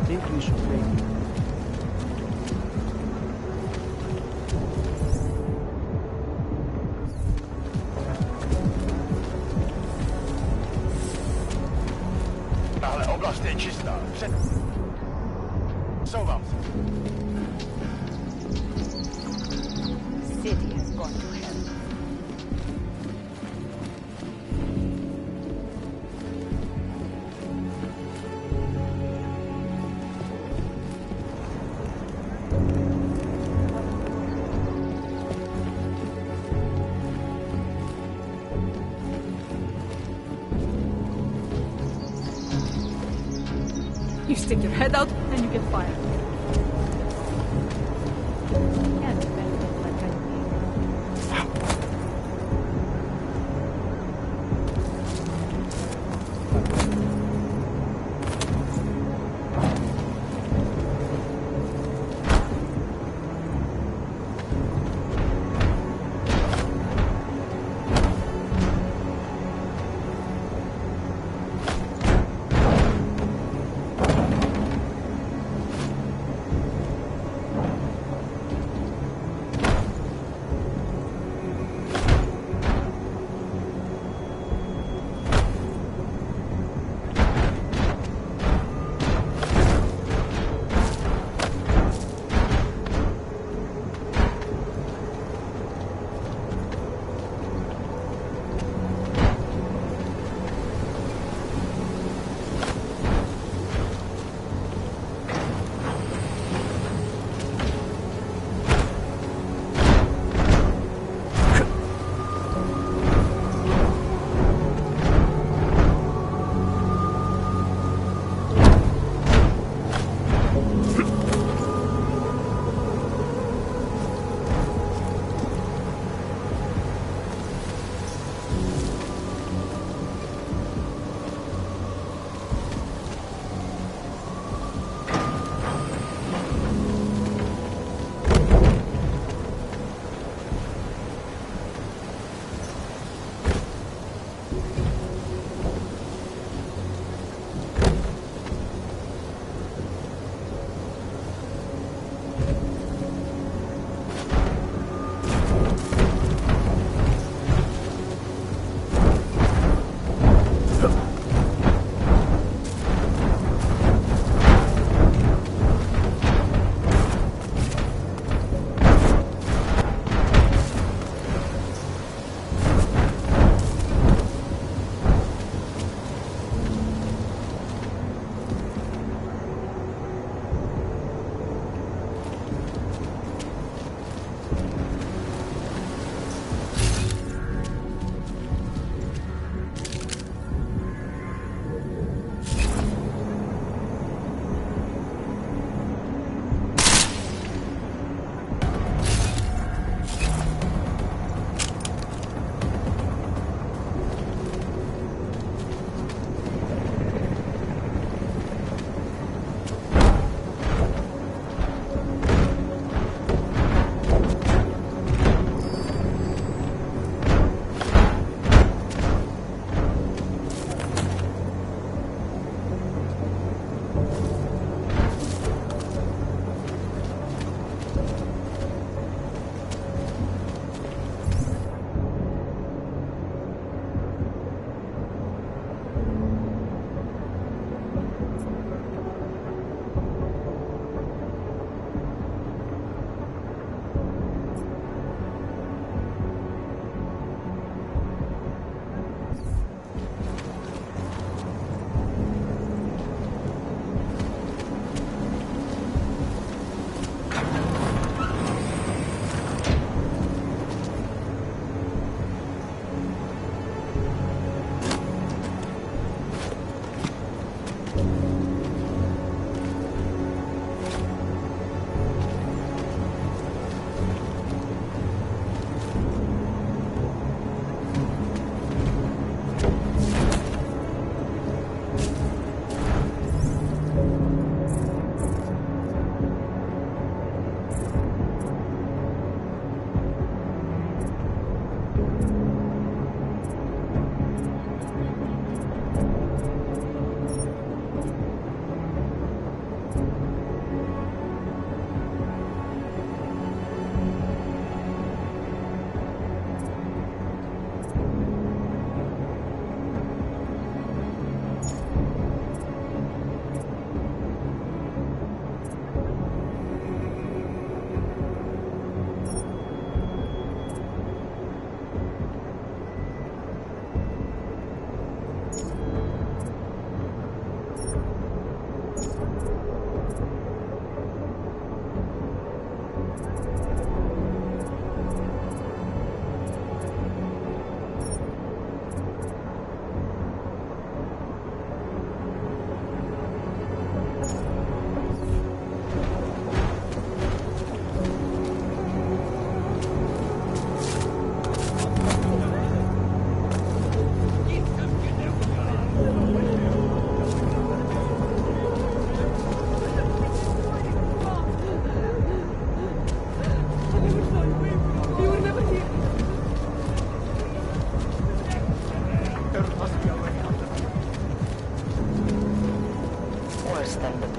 think we should wait. Tahle oblast je čistá. Souvám se. City has gone to hell. You stick your head out and you get fired. And benefit like anything.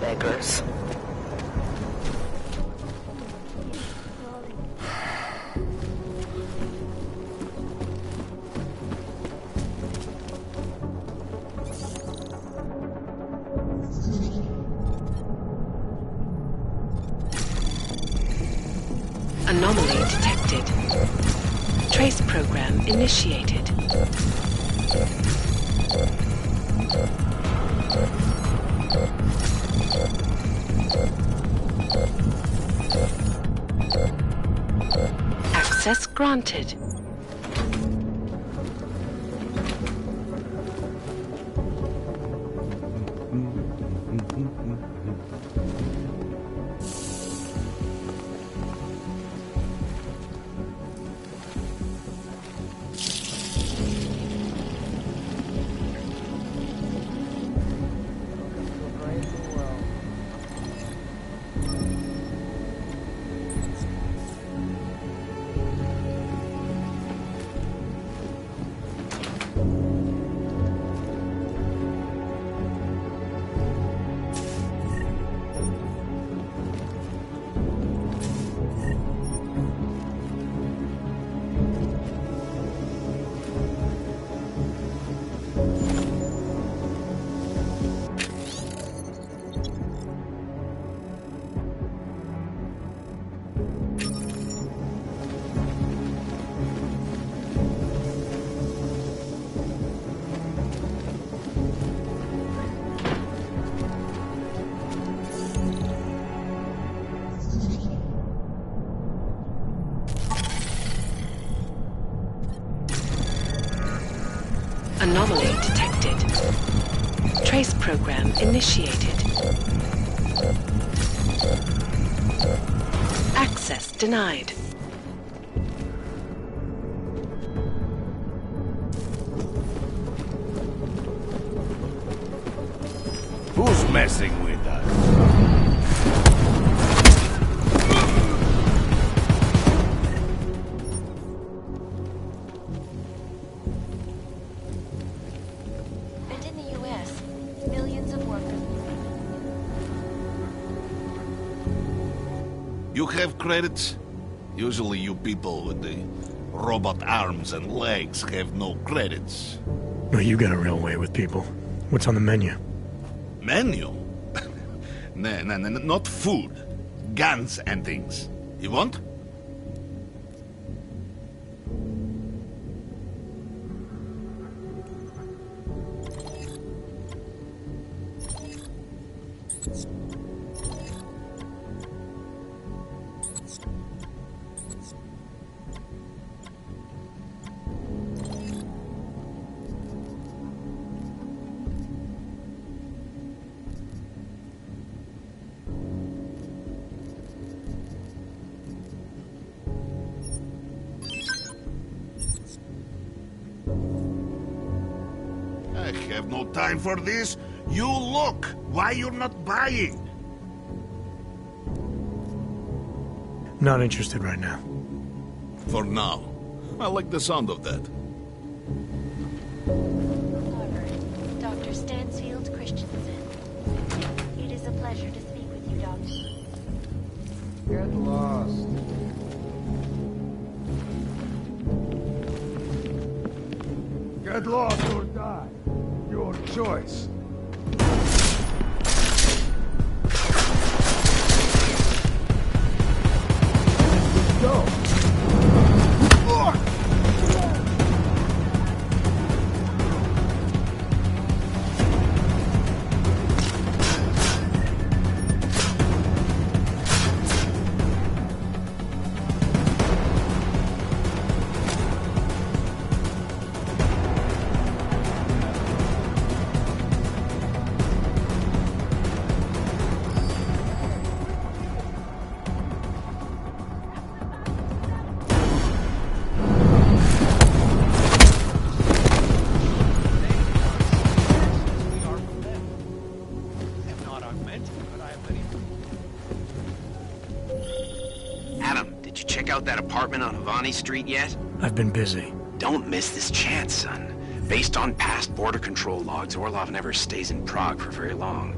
beggars. Anomaly detected. Trace program initiated. Access granted. Anomaly detected. Trace program initiated. Access denied. Who's messing with us? And in the US, millions of workers. You have credits? Usually you people with the robot arms and legs have no credits. No, you got a real way with people. What's on the menu? Menu? No, not food. Guns and things. You want? I have no time for this. You look. Why you're not buying? Not interested right now. For now. I like the sound of that. Harvard, Dr. Stansfield Christensen. It is a pleasure to speak with you, Doctor. Get lost. Get lost or die. Your choice. Go. That apartment on Havani Street yet? I've been busy. Don't miss this chance, son. Based on past border control logs, Orlov never stays in Prague for very long.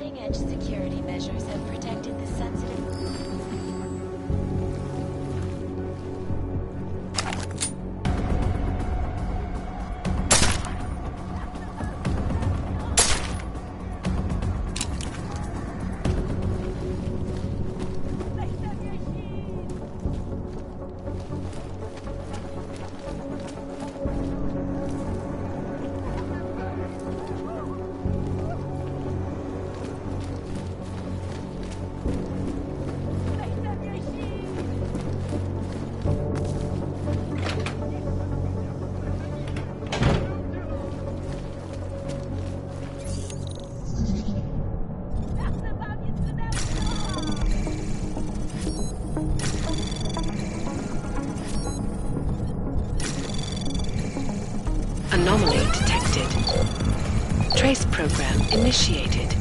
cutting-edge security measures have protected the sensitive... Anomaly detected. Trace program initiated.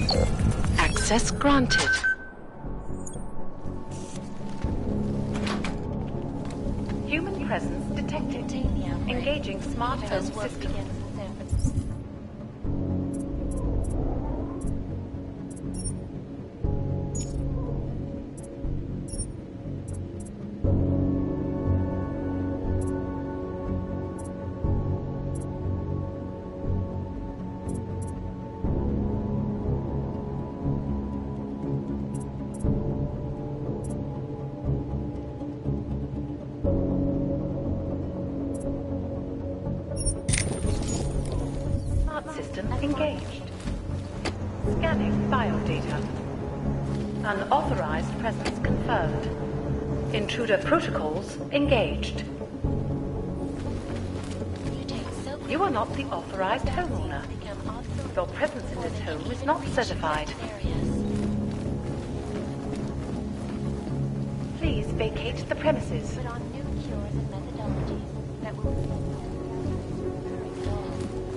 Access granted. Human presence detected. Contain the outbreak. Engaging smart home As work system. begins in San Francisco. Smart system engaged. Scanning biodata. Unauthorized presence confirmed. Intruder protocols engaged. Mutates so You are not the authorized homeowner. become obsolete Your presence in this home is not certified. areas. Please vacate the premises. Put on new cures and methodologies that will...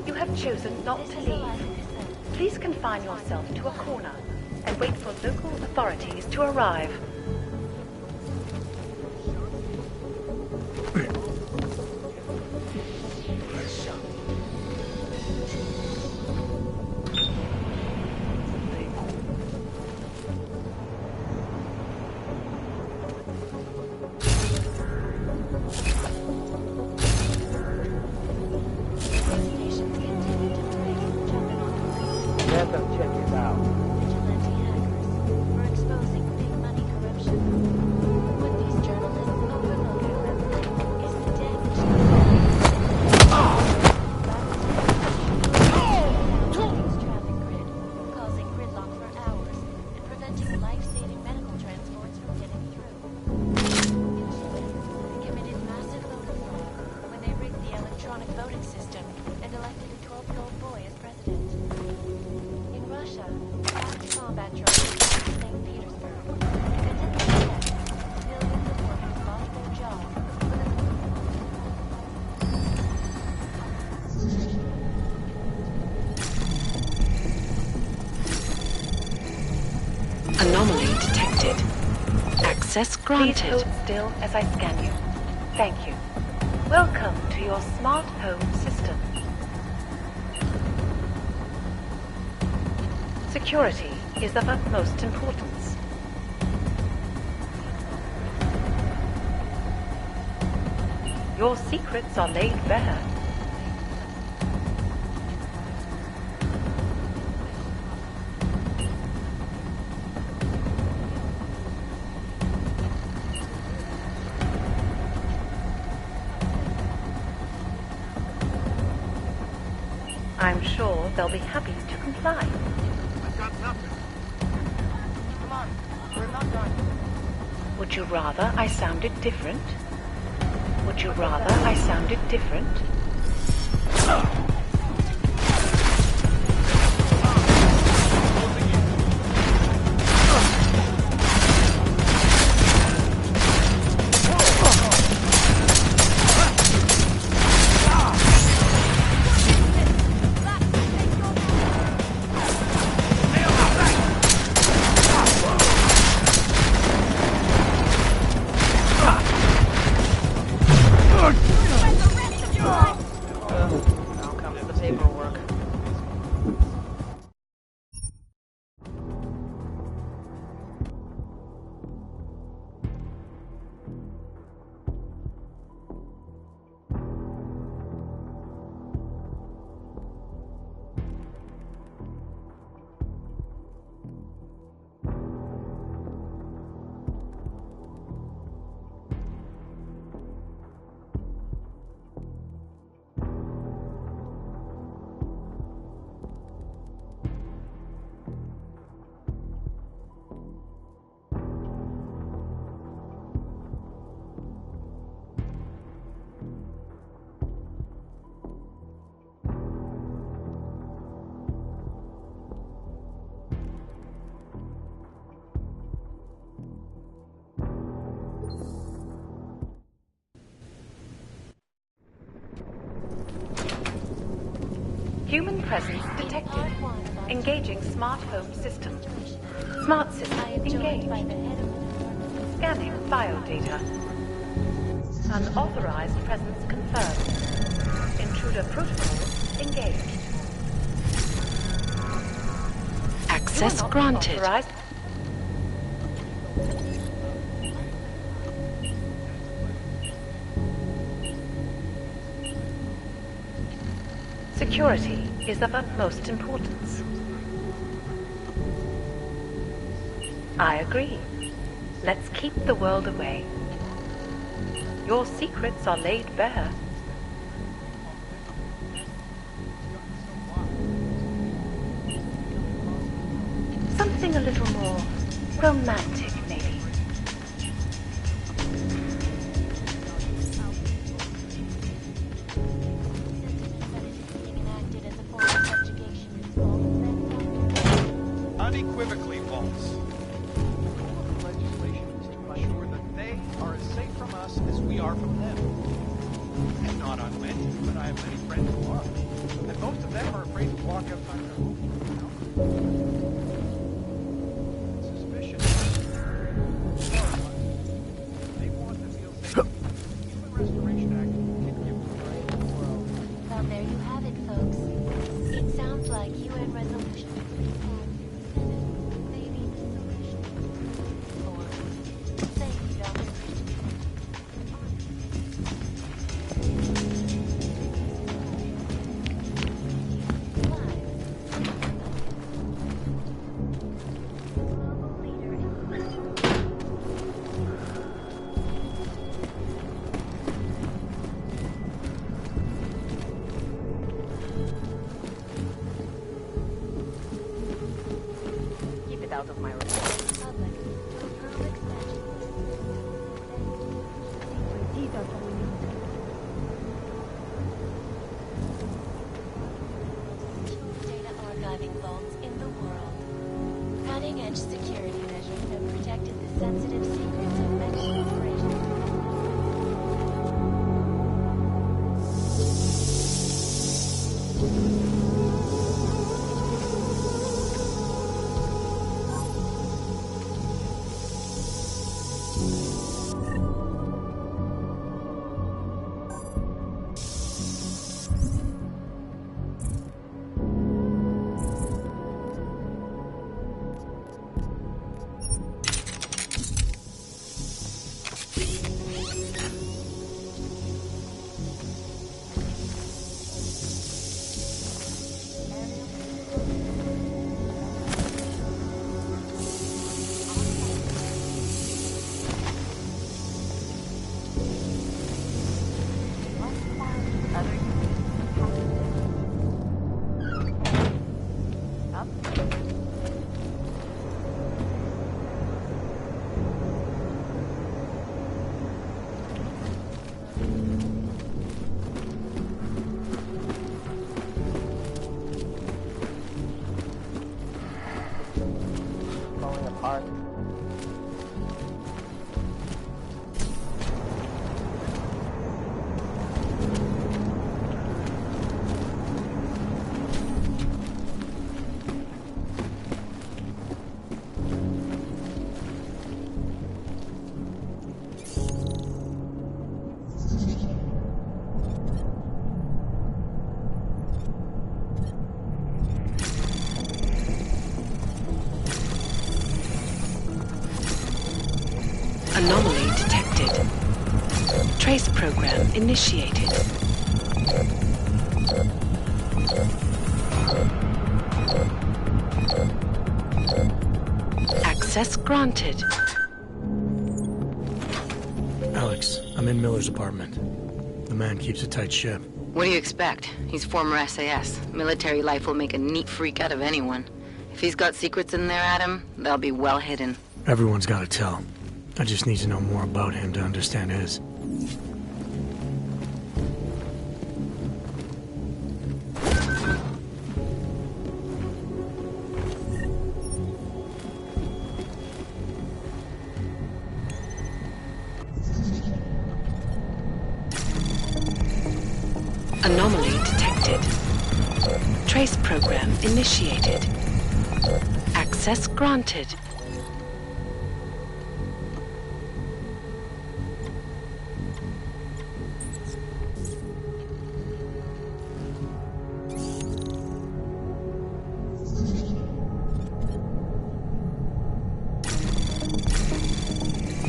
You have chosen not This to is a leave. life descent. Please confine yourself to a corner and wait for local authorities to arrive. Stations continue to trace jumping on Let them check it out. vigilante hackers for exposing big money corruption. What these journalists overlook, however, is the damage traffic grid, causing gridlock for hours and preventing life-saving medical transports from getting through. In Chile, they committed massive voter fraud when they rigged the electronic voting system and elected a 12-year-old boy as president. In Russia, armed combat drones attacked St. Petersburg. And in the US, millions of workers lost their jobs when the Anomaly detected. Access Please granted. hold still as I scan you. Thank you. Welcome to your smart home system. Security is of utmost importance. Your secrets are laid bare. I'm sure they'll be happy to comply. Would you rather I sounded different? Would you rather I sounded different? Human presence detected. Engaging smart home system. Smart system I am joined by engaged. the head of Scanning biodata. Unauthorized presence confirmed. Intruder protocol engaged. Access You are not granted. authorized. Security is of utmost importance. I agree. Let's keep the world away. Your secrets are laid bare. Something a little more romantic, maybe. being enacted as a form of subjugation is false. Unequivocally false. The goal of the legislation is to ensure that they are as safe from us as we are from them. And not unmany, but I have many friends who are. And most of them are afraid to walk outside their home. Suspicious. They want to feel safe. Human Restoration Act can give them the right to the world. Well, there you have it, folks. It sounds like UN Resolution 3 may be the solution. Or say you don't. Global leader in Keep it out of my room. public to approve expansion. Data archiving vaults in the world. Cutting-edge security measures have protected the sensitive secrets of many corporations. Falling apart. Anomaly detected. Trace program initiated. Access granted. Alex, I'm in Miller's apartment. The man keeps a tight ship. What do you expect? He's former SAS. Military life will make a neat freak out of anyone. If he's got secrets in there, Adam, they'll be well hidden. Everyone's got to tell. I just need to know more about him to understand his. Anomaly detected. Trace program initiated. Access granted.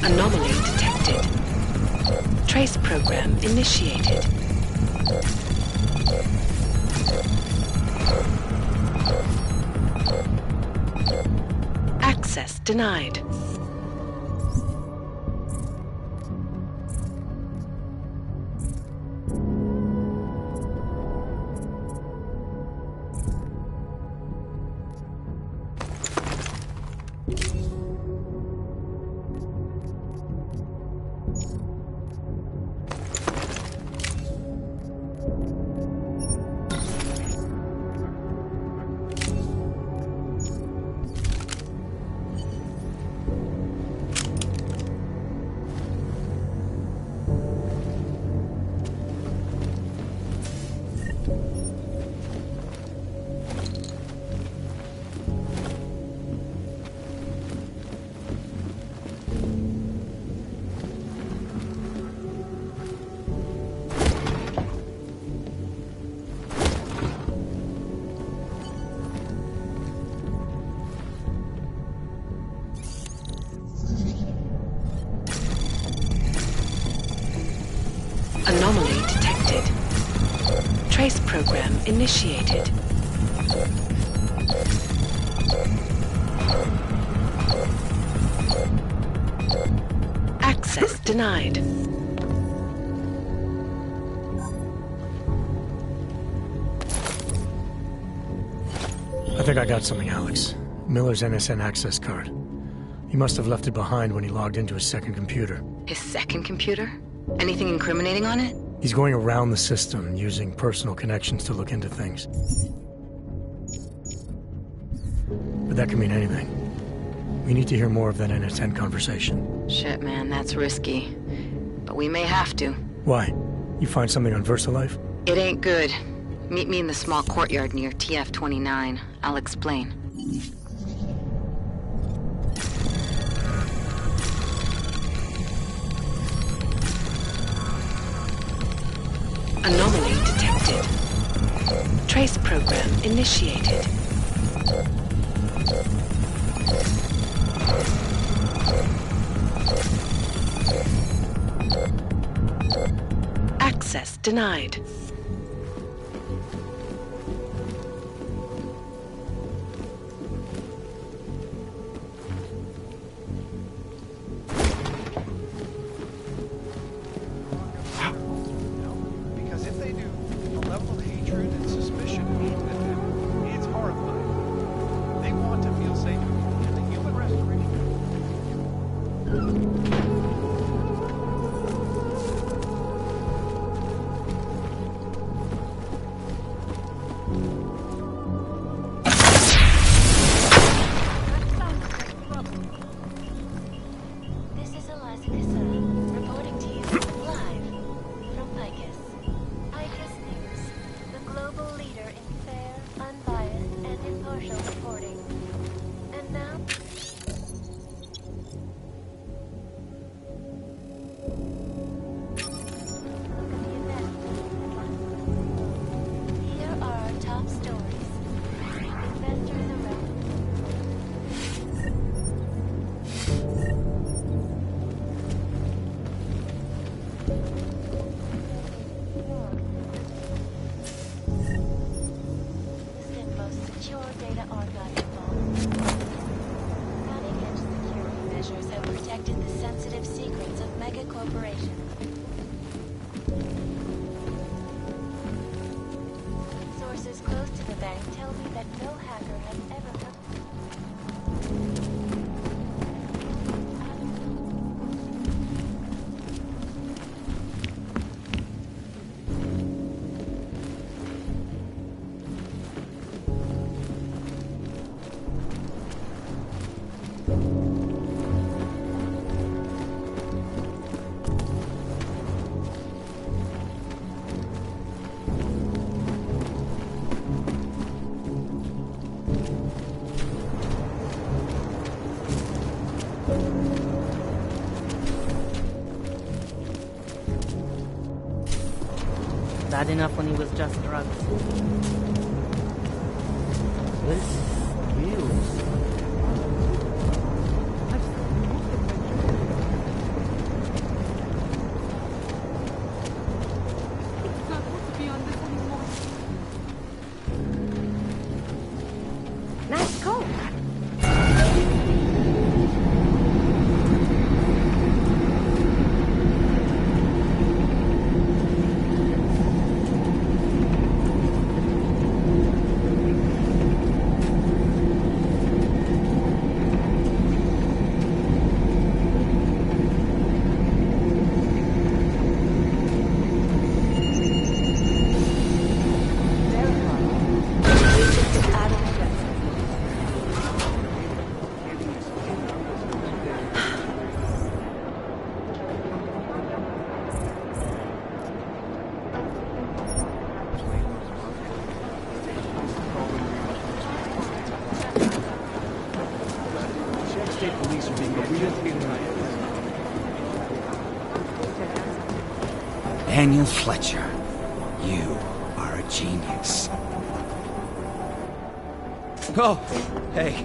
Anomaly detected. Trace program initiated. Access denied. Anomaly detected. Trace program initiated. Access denied. I think I got something, Alex. Miller's NSN access card. He must have left it behind when he logged into his second computer. His second computer? Anything incriminating on it? He's going around the system, using personal connections to look into things. But that can mean anything. We need to hear more of that NSN conversation. Shit, man, that's risky. But we may have to. Why? You find something on VersaLife? It ain't good. Meet me in the small courtyard near TF-29. I'll explain. Anomaly detected. Trace program initiated. Access denied. Because if they do, the level of hatred and suspicion aimed at them, it's horrifying. They want to feel safe, and the human restoration. This is Eliza Casella, reporting to you live from Picus. Picus News, the global leader in fair, unbiased, and impartial reporting. And now... Here are our top stories. Investors around. The most secure data archive involved. Cutting-edge security measures have protected the sensitive secrets of mega corporations. Sources close to the bank tell me that no hacker has ever come. Bad enough when he was just drugs. This Deus. It's not supposed to be on this anymore. Nice coat. Daniel Fletcher, you are a genius. Oh, hey.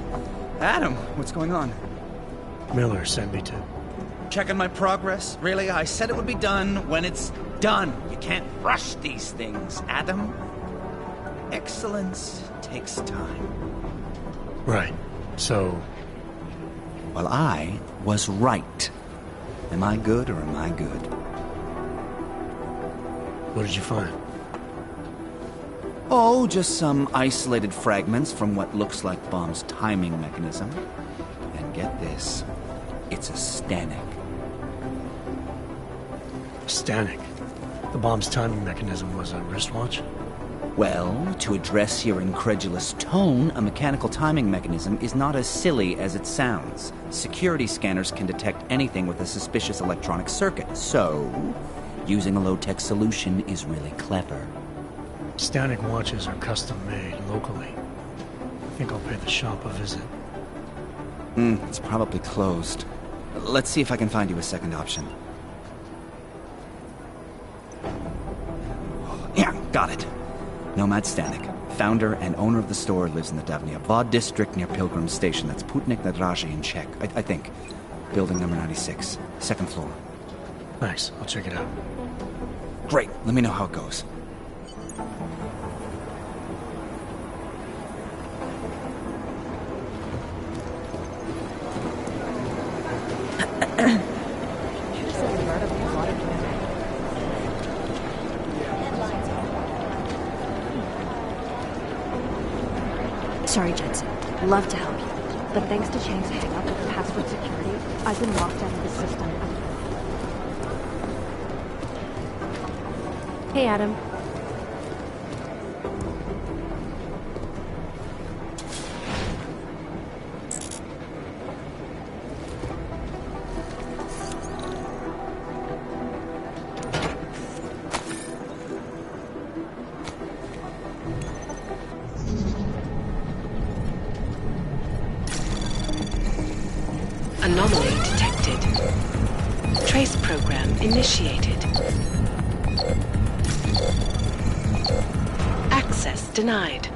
Adam, what's going on? Miller sent me to. Checking my progress? Really? I said it would be done when it's done. You can't rush these things, Adam. Excellence takes time. Right. So... Well, I was right. Am I good or am I good? What did you find? Oh, just some isolated fragments from what looks like Bomb's timing mechanism. And get this, it's a Stanek. Stanek? The bomb's timing mechanism was a wristwatch? Well, to address your incredulous tone, a mechanical timing mechanism is not as silly as it sounds. Security scanners can detect anything with a suspicious electronic circuit, so using a low-tech solution is really clever. Stanek watches are custom-made locally. I think I'll pay the shop a visit. It's probably closed. Let's see if I can find you a second option. Yeah, got it. Nomad Stanek, founder and owner of the store, lives in the Davnyabad district near Pilgrim Station. That's Putnik Nadraji in Czech, I think. Building number 96, second floor. Nice, I'll check it out. Great, let me know how it goes. Sorry, Jensen. Love to help you. But thanks to Chang's hang-up with password security, I've been locked out of the system. Hey, Adam. Anomaly detected. Trace program initiated. Access denied.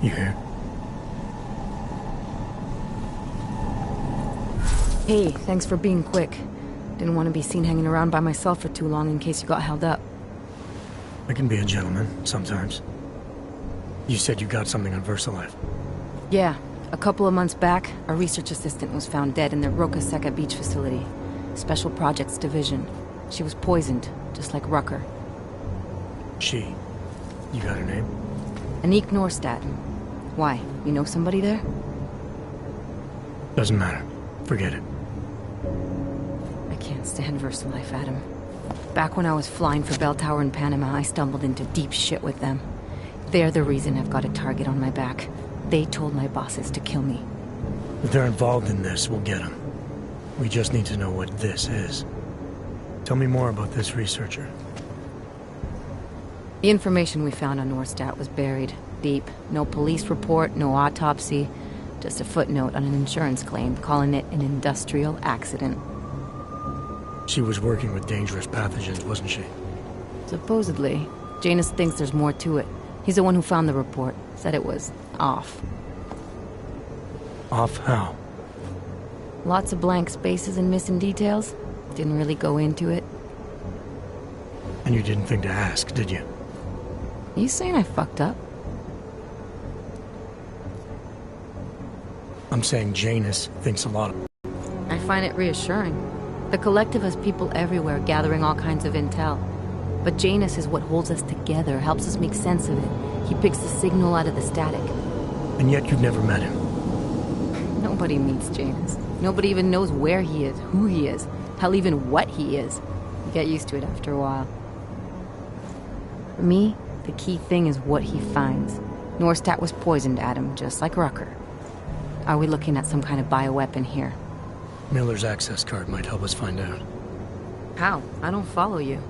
You here? Hey, thanks for being quick. Didn't want to be seen hanging around by myself for too long in case you got held up. I can be a gentleman, sometimes. You said you got something on VersaLife. Yeah, a couple of months back, a research assistant was found dead in the Roca Seca beach facility. Special Projects Division. She was poisoned, just like Rucker. She. You got her name? Anique Norstadt. Why? You know somebody there? Doesn't matter. Forget it. I can't stand VersaLife, Adam. Back when I was flying for Bell Tower in Panama, I stumbled into deep shit with them. They're the reason I've got a target on my back. They told my bosses to kill me. If they're involved in this, we'll get them. We just need to know what this is. Tell me more about this researcher. The information we found on Norstadt was buried deep. No police report, no autopsy. Just a footnote on an insurance claim calling it an industrial accident. She was working with dangerous pathogens, wasn't she? Supposedly. Janus thinks there's more to it. He's the one who found the report. Said it was off. Off how? Lots of blank spaces and missing details. Didn't really go into it. And you didn't think to ask, did you? You saying I fucked up? I'm saying Janus thinks a lot of... I find it reassuring. The Collective has people everywhere gathering all kinds of intel. But Janus is what holds us together, helps us make sense of it. He picks the signal out of the static. And yet you've never met him. Nobody meets Janus. Nobody even knows where he is, who he is, hell, even what he is. You get used to it after a while. For me, the key thing is what he finds. Norstadt was poisoned, Adam, just like Rucker. Are we looking at some kind of bioweapon here? Miller's access card might help us find out. How? I don't follow you.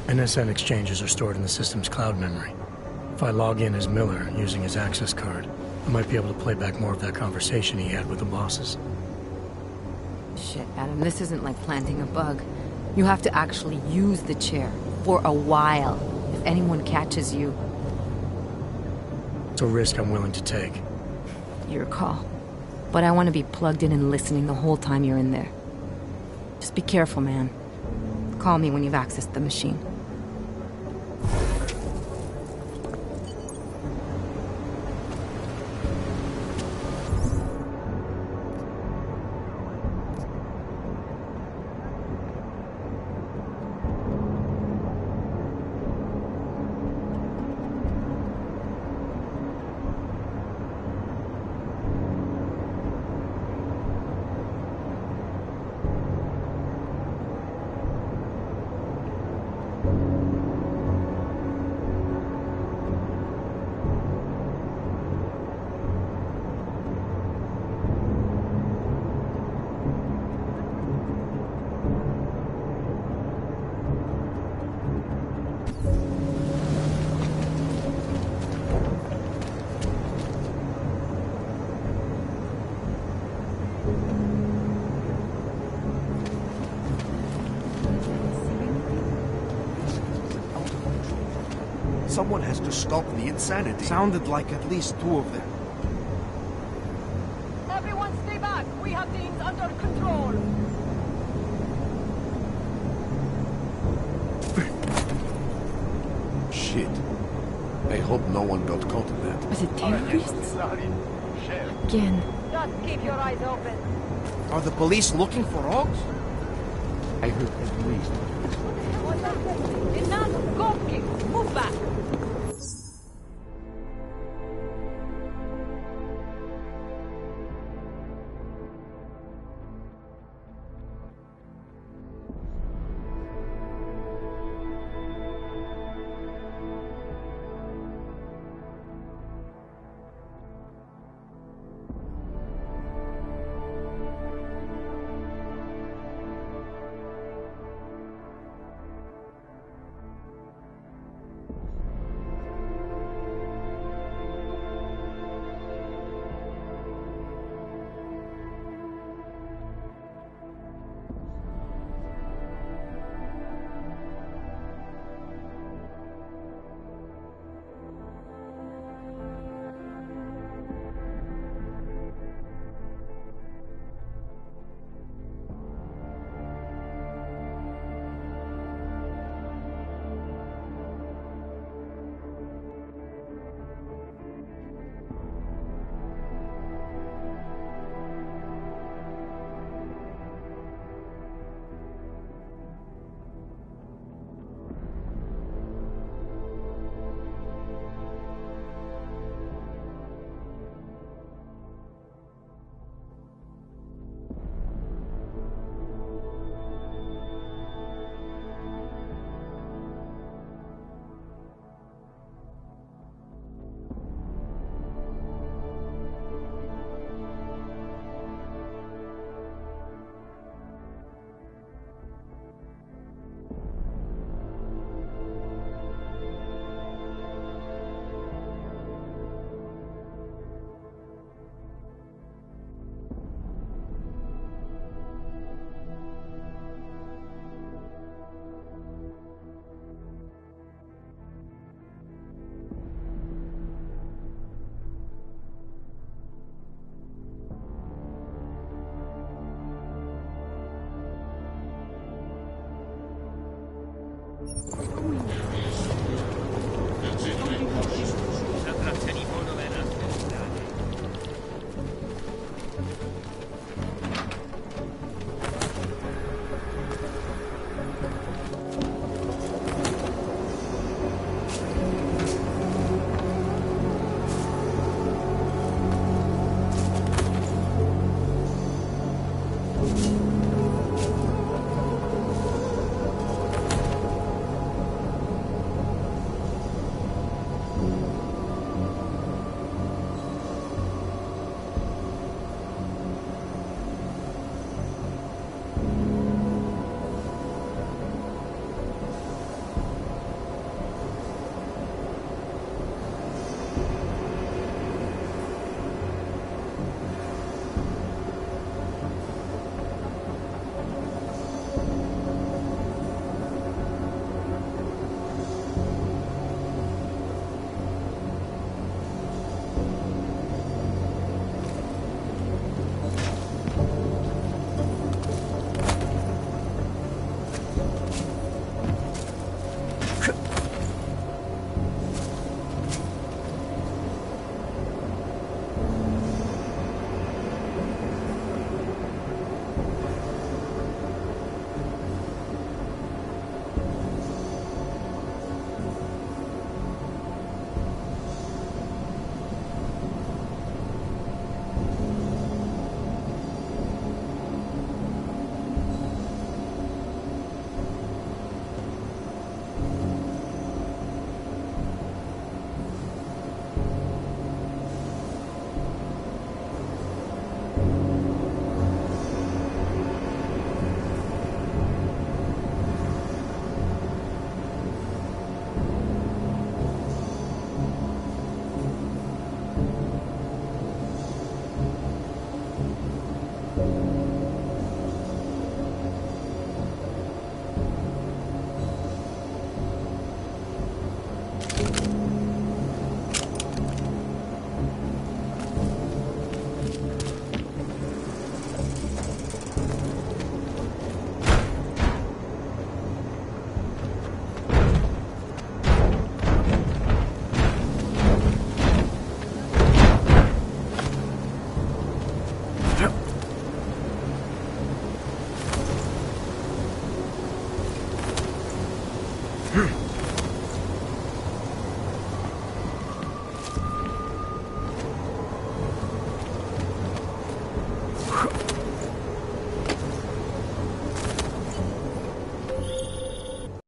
NSN exchanges are stored in the system's cloud memory. If I log in as Miller using his access card, I might be able to play back more of that conversation he had with the bosses. Shit, Adam, this isn't like planting a bug. You have to actually use the chair. For a while. If anyone catches you... It's a risk I'm willing to take. Your call. But I want to be plugged in and listening the whole time you're in there. Just be careful, man. Call me when you've accessed the machine. Someone has to stop the insanity. Sounded like at least two of them. Everyone stay back. We have things under control. Shit. I hope no one got caught in that. Was it terrorists? Again. Just keep your eyes open. Are the police looking for Ogs? I heard at least. Enough. Go, kick. Move back.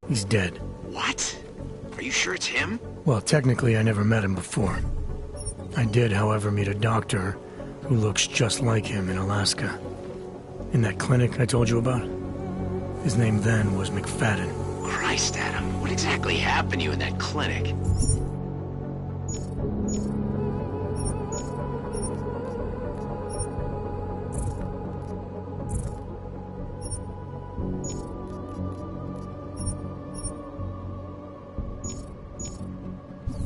He's dead. What? Are you sure it's him? Well, technically I never met him before. I did, however, meet a doctor who looks just like him in Alaska. In that clinic I told you about. His name then was McFadden. Christ, Adam, what exactly happened to you in that clinic?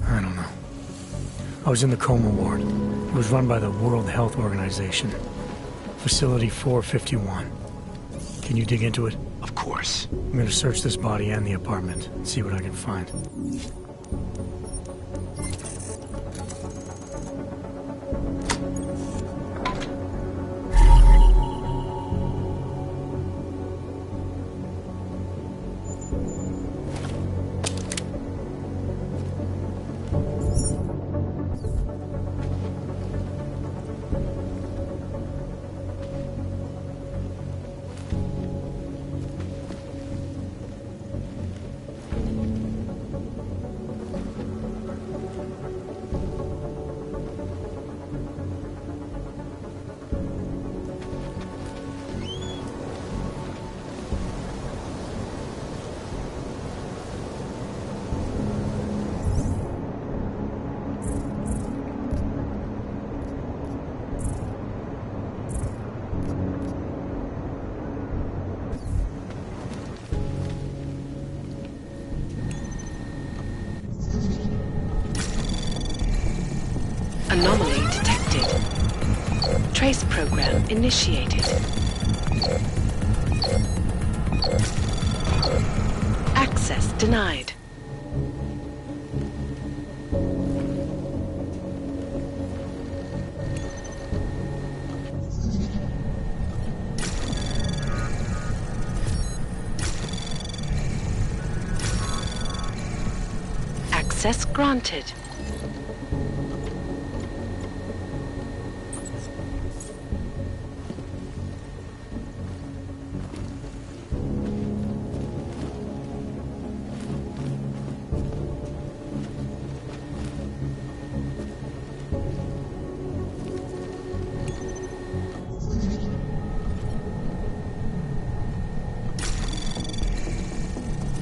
I don't know. I was in the coma ward. It was run by the World Health Organization. Facility 451. Can you dig into it? Of course. I'm gonna search this body and the apartment, see what I can find. Anomaly detected. Trace program initiated. Access denied. Access granted.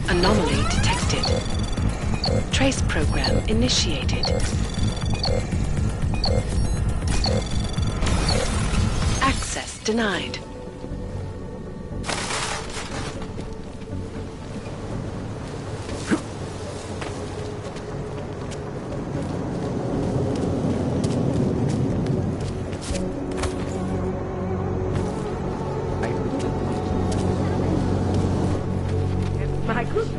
Anomaly detected. Trace program initiated. Access denied. My goodness.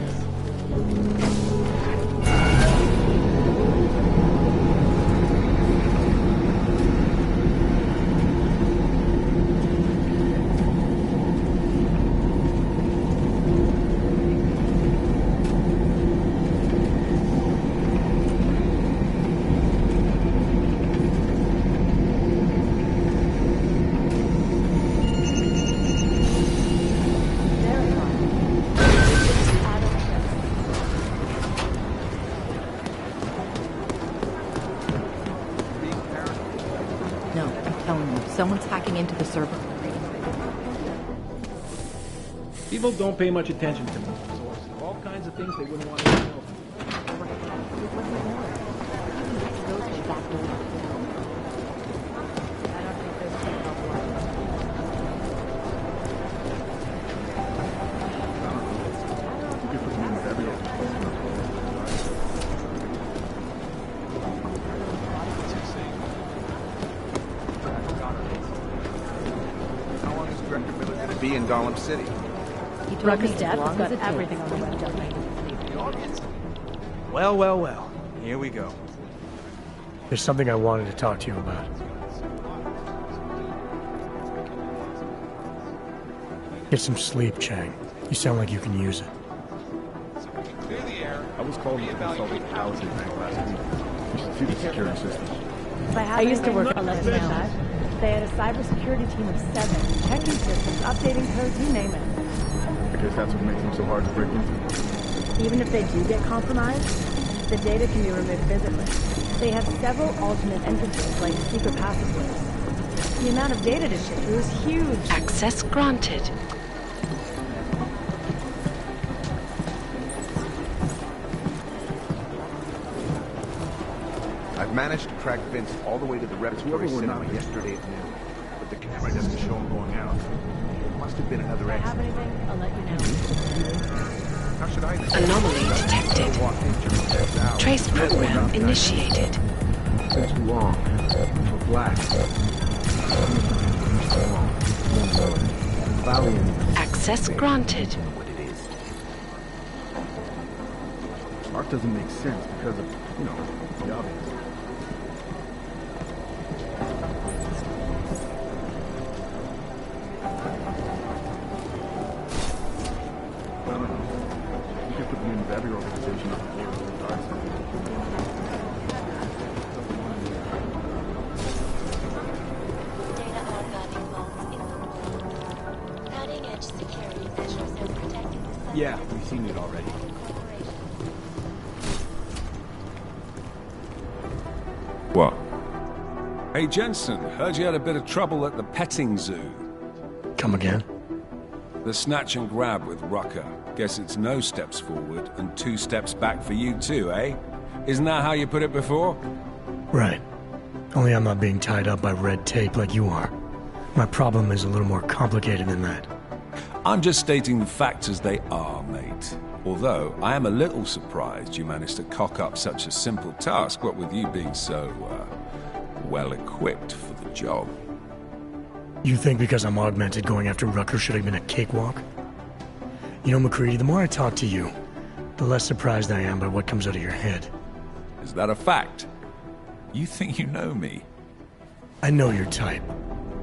No, I'm telling you, someone's hacking into the server. People don't pay much attention to me, so I see all kinds of things they wouldn't want to know. How long is Director Miller going to be in Gollum City? Ruckus Death has got everything on the web, doesn't he? Well, well, well. Here we go. There's something I wanted to talk to you about. Get some sleep, Chang. You sound like you can use it. I was called to consult with Allison Bank last week. You should see the security system. I used to work at Let's Know. They had a cybersecurity team of 7, checking systems, updating codes, you name it. I guess that's what makes them so hard to break into. Even if they do get compromised, the data can be removed physically. They have several alternate entrances, like secret passageways. The amount of data to ship through is huge. Access granted. I've managed to track Vince all the way to the repertory cinema yesterday at noon, but the camera doesn't show him going out. It must have been another If I have exit. anything, I'll let you know. How should I know? Anomaly detected. Trace program initiated. It's been too long. We're black. Valiant. Access granted. What it is. Art doesn't make sense because of, you know, the obvious. I don't know. You can put the name of every organization on the board of the dark side. Data on bounding vaults in cutting edge security measures have protected the site. Yeah, we've seen it already. What? Hey, Jensen, heard you had a bit of trouble at the petting zoo. Come again? The snatch and grab with Rucker. Guess it's no steps forward and 2 steps back for you too, eh? Isn't that how you put it before? Right. Only I'm not being tied up by red tape like you are. My problem is a little more complicated than that. I'm just stating the facts as they are, mate. Although, I am a little surprised you managed to cock up such a simple task, what with you being so, well-equipped for the job. You think because I'm augmented going after Rucker should have been a cakewalk? You know, McCready, the more I talk to you, the less surprised I am by what comes out of your head. Is that a fact? You think you know me? I know your type.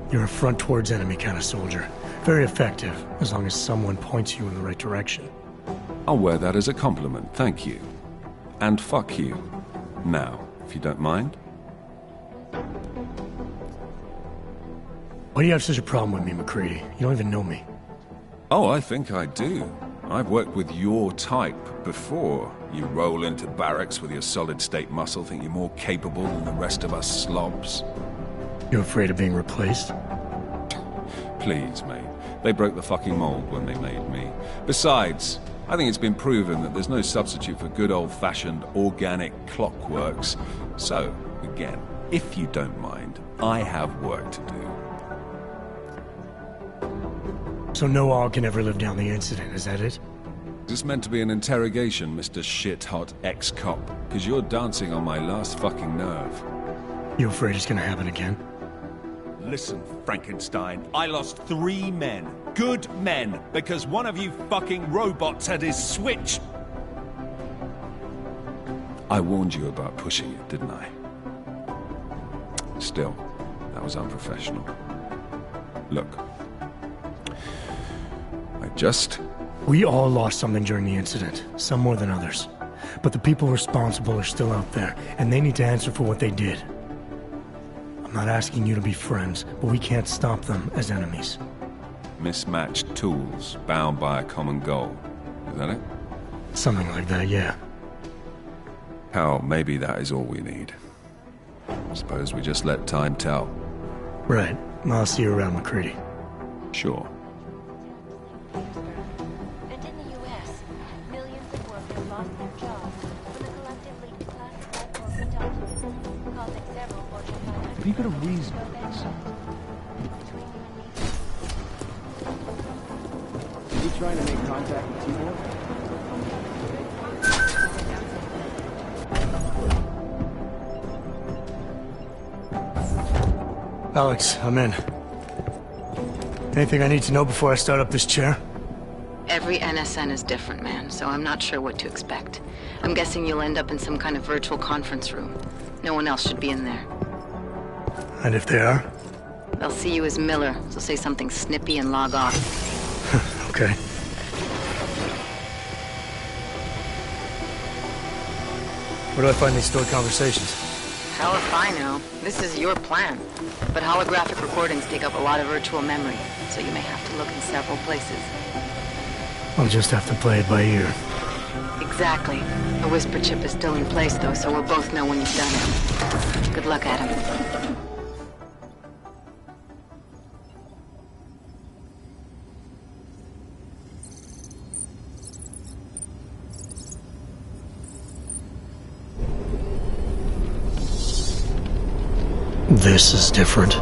You're a front towards enemy kind of soldier. Very effective, as long as someone points you in the right direction. I'll wear that as a compliment, thank you. And fuck you. Now, if you don't mind. Why do you have such a problem with me, McCready? You don't even know me. Oh, I think I do. I've worked with your type before. You roll into barracks with your solid-state muscle, think you're more capable than the rest of us slobs. You afraid of being replaced? Please, mate. They broke the fucking mold when they made me. Besides, I think it's been proven that there's no substitute for good old-fashioned organic clockworks. So, again, if you don't mind, I have work to do. So no all can ever live down the incident, is that it? Is this meant to be an interrogation, Mr. Shit-hot ex-cop? Because you're dancing on my last fucking nerve. You afraid it's gonna happen again? Listen, Frankenstein, I lost 3 men. Good men. Because one of you fucking robots had his switch. I warned you about pushing it, didn't I? Still, that was unprofessional. Look. We all lost something during the incident, some more than others. But the people responsible are still out there, and they need to answer for what they did. I'm not asking you to be friends, but we can't stop them as enemies. Mismatched tools, bound by a common goal. Is that it? Something like that, yeah. Hell, maybe that is all we need. Suppose we just let time tell. Right. I'll see you around, McCready. Sure. And in the U.S., millions of workers lost their jobs when the collectively declassified corporate documents, causing several Fortune 500 Have you got a reason to for go this? bankrupt. Are you trying to make contact with T-Boy? Alex, I'm in. Anything I need to know before I start up this chair? Every NSN is different, man, so I'm not sure what to expect. I'm guessing you'll end up in some kind of virtual conference room. No one else should be in there. And if they are? They'll see you as Miller, so say something snippy and log off. Okay. Where do I find these stored conversations? Hell if I know. This is your plan. But holographic recordings take up a lot of virtual memory, so you may have to look in several places. I'll just have to play it by ear. Exactly. The whisper chip is still in place, though, so we'll both know when you've done it. Good luck, Adam. This is different.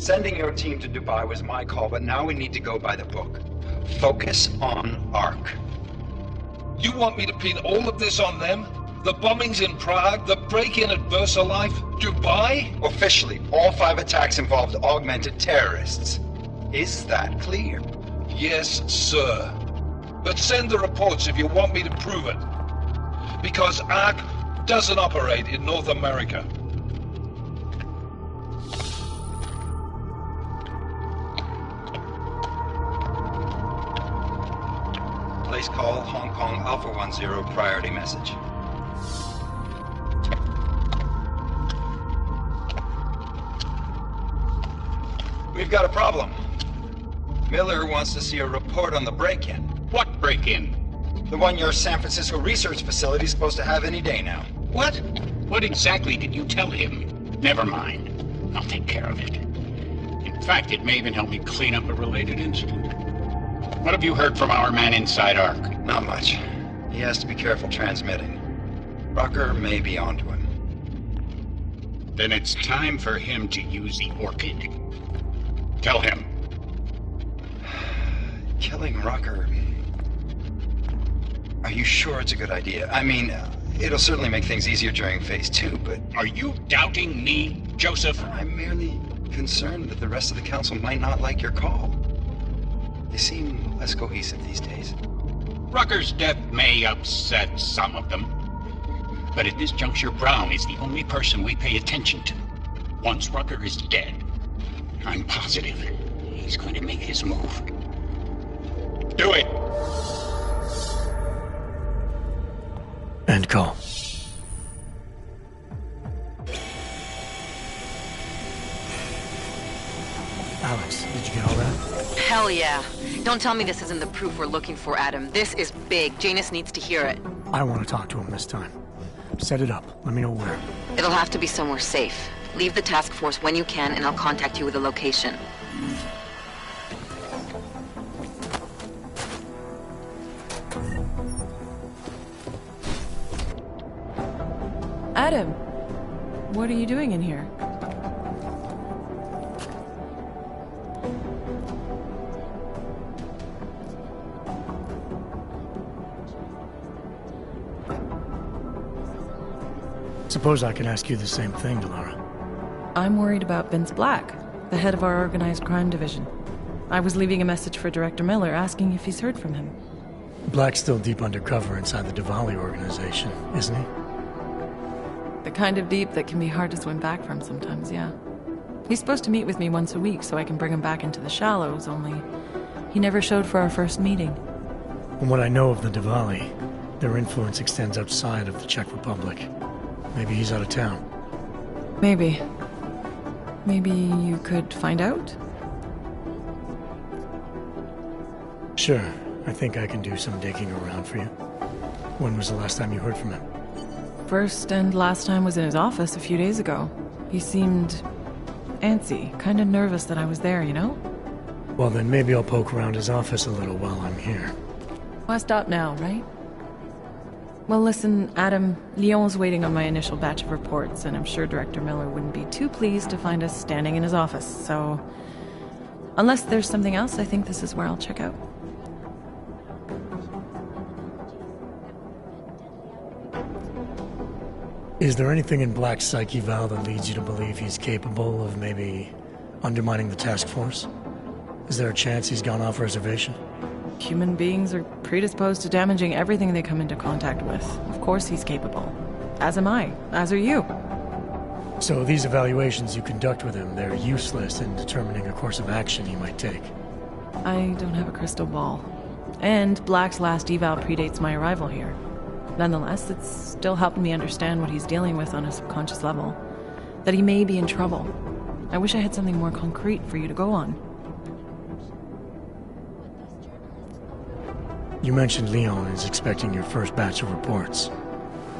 Sending your team to Dubai was my call, but now we need to go by the book. Focus on ARC. You want me to pin all of this on them? The bombings in Prague, the break-in at VersaLife, Dubai? Officially, all 5 attacks involved augmented terrorists. Is that clear? Yes, sir. But send the reports if you want me to prove it. Because ARC doesn't operate in North America. Place call, Hong Kong Alpha 10, priority message. We've got a problem. Miller wants to see a report on the break-in. What break-in? The one your San Francisco research facility is supposed to have any day now. What? What exactly did you tell him? Never mind. I'll take care of it. In fact, it may even help me clean up a related incident. What have you heard from our man inside ARC? Not much. He has to be careful transmitting. Rucker may be onto him. Then it's time for him to use the Orchid. Tell him. Killing Rucker... Are you sure it's a good idea? I mean, it'll certainly make things easier during Phase 2, but... Are you doubting me, Joseph? I'm merely concerned that the rest of the council might not like your call. They seem less cohesive these days. Rucker's death may upset some of them. But at this juncture, Brown is the only person we pay attention to. Once Rucker is dead, I'm positive he's going to make his move. Do it! End call. Alex, did you get all that? Hell yeah. Don't tell me this isn't the proof we're looking for, Adam. This is big. Janus needs to hear it. I want to talk to him this time. Set it up. Let me know where. It'll have to be somewhere safe. Leave the task force when you can, and I'll contact you with a location. Adam, what are you doing in here? Suppose I can ask you the same thing, Delara. I'm worried about Vince Black, the head of our organized crime division. I was leaving a message for Director Miller asking if he's heard from him. Black's still deep undercover inside the Diwali organization, isn't he? The kind of deep that can be hard to swim back from sometimes, yeah. He's supposed to meet with me once a week so I can bring him back into the shallows, only he never showed for our first meeting. From what I know of the Diwali, their influence extends outside of the Czech Republic. Maybe he's out of town. Maybe. Maybe you could find out? Sure. I think I can do some digging around for you. When was the last time you heard from him? First and last time was in his office a few days ago. He seemed antsy, kind of nervous that I was there, you know? Well, then maybe I'll poke around his office a little while I'm here. Why stop now, right? Well, listen, Adam, Lyon's waiting on my initial batch of reports, and I'm sure Director Miller wouldn't be too pleased to find us standing in his office, so... Unless there's something else, I think this is where I'll check out. Is there anything in Black's psyche, Val, that leads you to believe he's capable of maybe undermining the task force? Is there a chance he's gone off reservation? Human beings are predisposed to damaging everything they come into contact with. Of course he's capable. As am I. As are you. So these evaluations you conduct with him, they're useless in determining a course of action he might take? I don't have a crystal ball. And Black's last eval predates my arrival here. Nonetheless, it's still helped me understand what he's dealing with on a subconscious level. That he may be in trouble. I wish I had something more concrete for you to go on. You mentioned Leon is expecting your first batch of reports.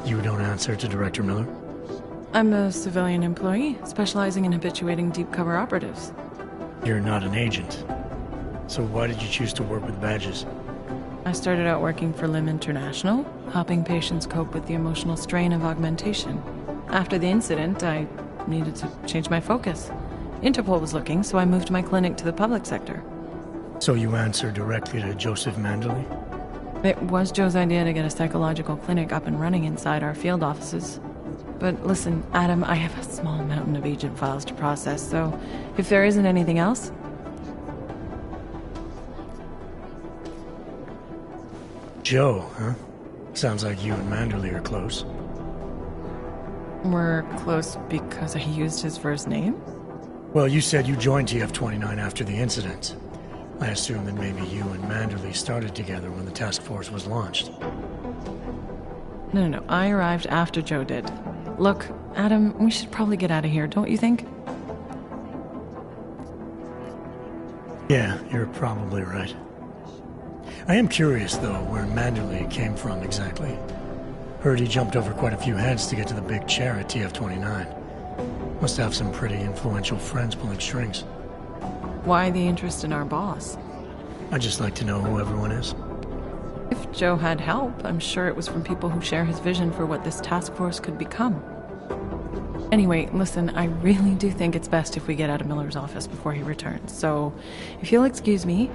You don't answer to Director Miller? I'm a civilian employee, specializing in habituating deep cover operatives. You're not an agent. So why did you choose to work with badges? I started out working for Lim International, helping patients cope with the emotional strain of augmentation. After the incident, I needed to change my focus. Interpol was looking, so I moved my clinic to the public sector. So you answer directly to Joseph Manderley? It was Joe's idea to get a psychological clinic up and running inside our field offices. But listen, Adam, I have a small mountain of agent files to process, so if there isn't anything else... Joe, huh? Sounds like you and Manderley are close. We're close because I used his first name? Well, you said you joined TF-29 after the incident. I assumed that maybe you and Manderley started together when the task force was launched. No. I arrived after Joe did. Look, Adam, we should probably get out of here, don't you think? Yeah, you're probably right. I am curious, though, where Manderley came from exactly. Heard he jumped over quite a few heads to get to the big chair at TF-29. Must have some pretty influential friends pulling strings. Why the interest in our boss? I'd just like to know who everyone is. If Joe had help, I'm sure it was from people who share his vision for what this task force could become. Anyway, listen, I really do think it's best if we get out of Miller's office before he returns. So, if you'll excuse me...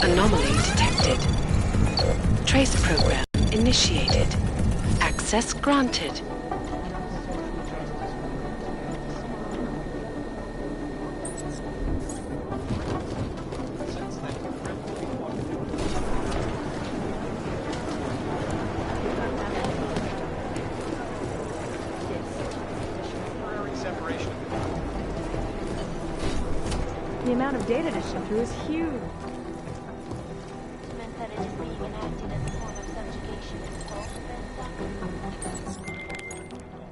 Anomaly detected. Trace program initiated. Access granted. The amount of data to shift through is huge. Meant that it is being enacted as a form of subjugation is false,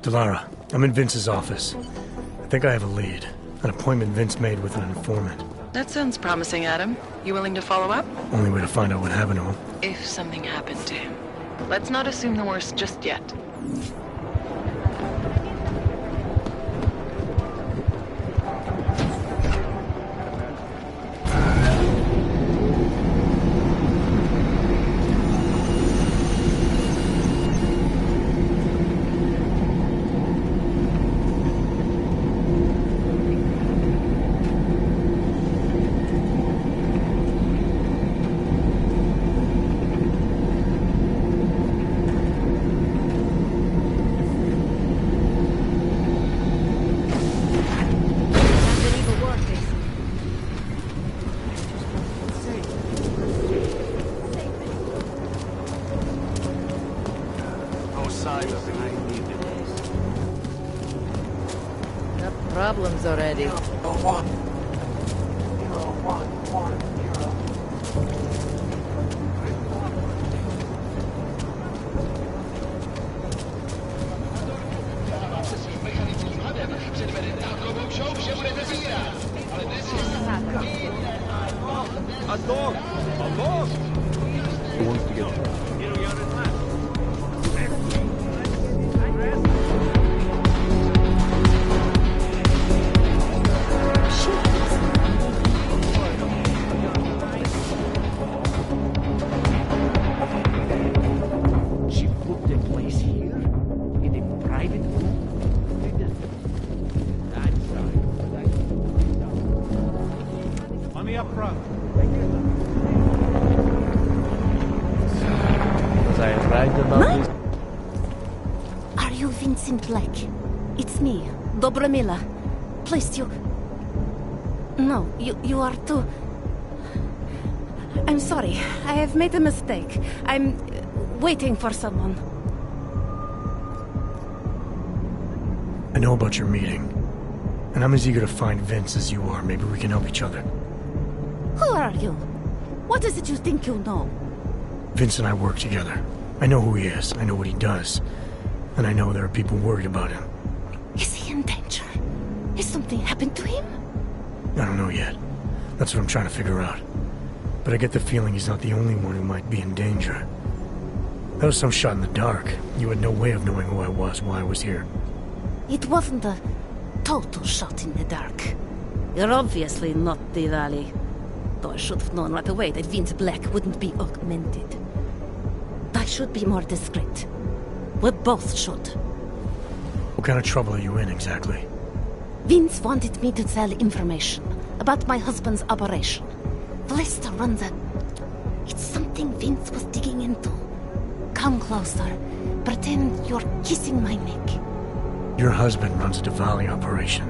Delara, I'm in Vince's office. I think I have a lead. An appointment Vince made with an informant. That sounds promising, Adam. You willing to follow up? Only way to find out what happened to him. If something happened to him. Let's not assume the worst just yet. Problems already. A dog! A dog! Who wants to get trapped? She booked a place here? In a private room? Money up front. Was I right about this? Are you Vincent Black? It's me, Dobramila. Please, you... No, you are too... I'm sorry. I have made a mistake. I'm waiting for someone. I know about your meeting. And I'm as eager to find Vince as you are. Maybe we can help each other. Who are you? What is it you think you know? Vince and I work together. I know who he is. I know what he does. And I know there are people worried about him. Is he in danger? Has something happened to him? I don't know yet. That's what I'm trying to figure out. But I get the feeling he's not the only one who might be in danger. That was some shot in the dark. You had no way of knowing who I was, why I was here. It wasn't a total shot in the dark. You're obviously not the Valley. Though I should have known right away that Vince Black wouldn't be augmented. I should be more discreet. We both should. What kind of trouble are you in, exactly? Vince wanted me to tell information about my husband's operation. Vlista runs a... It's something Vince was digging into. Come closer. Pretend you're kissing my neck. Your husband runs a Diwali operation.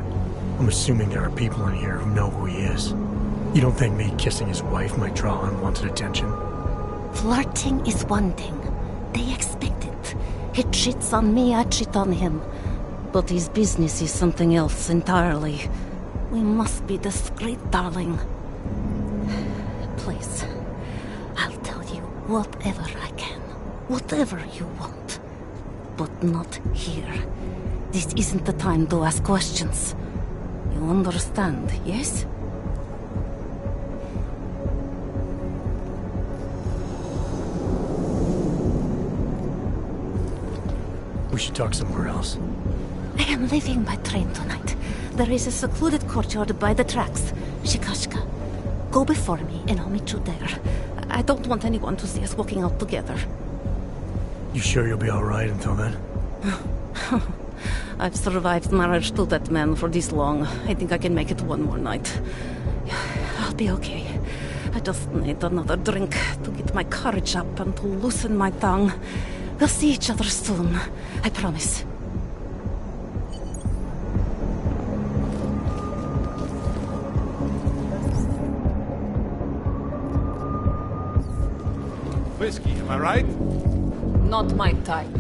I'm assuming there are people in here who know who he is. You don't think me kissing his wife might draw unwanted attention? Flirting is one thing. They expect it. He cheats on me, I cheat on him. But his business is something else entirely. We must be discreet, darling. Please, I'll tell you whatever I can. Whatever you want. But not here. This isn't the time to ask questions. You understand, yes? We should talk somewhere else. I am leaving by train tonight. There is a secluded courtyard by the tracks. Shikashka. Go before me and I'll meet you there. I don't want anyone to see us walking out together. You sure you'll be alright until then? I've survived marriage to that man for this long. I think I can make it one more night. I'll be okay. I just need another drink to get my courage up and to loosen my tongue. We'll see each other soon. I promise. Whiskey, am I right? Not my type.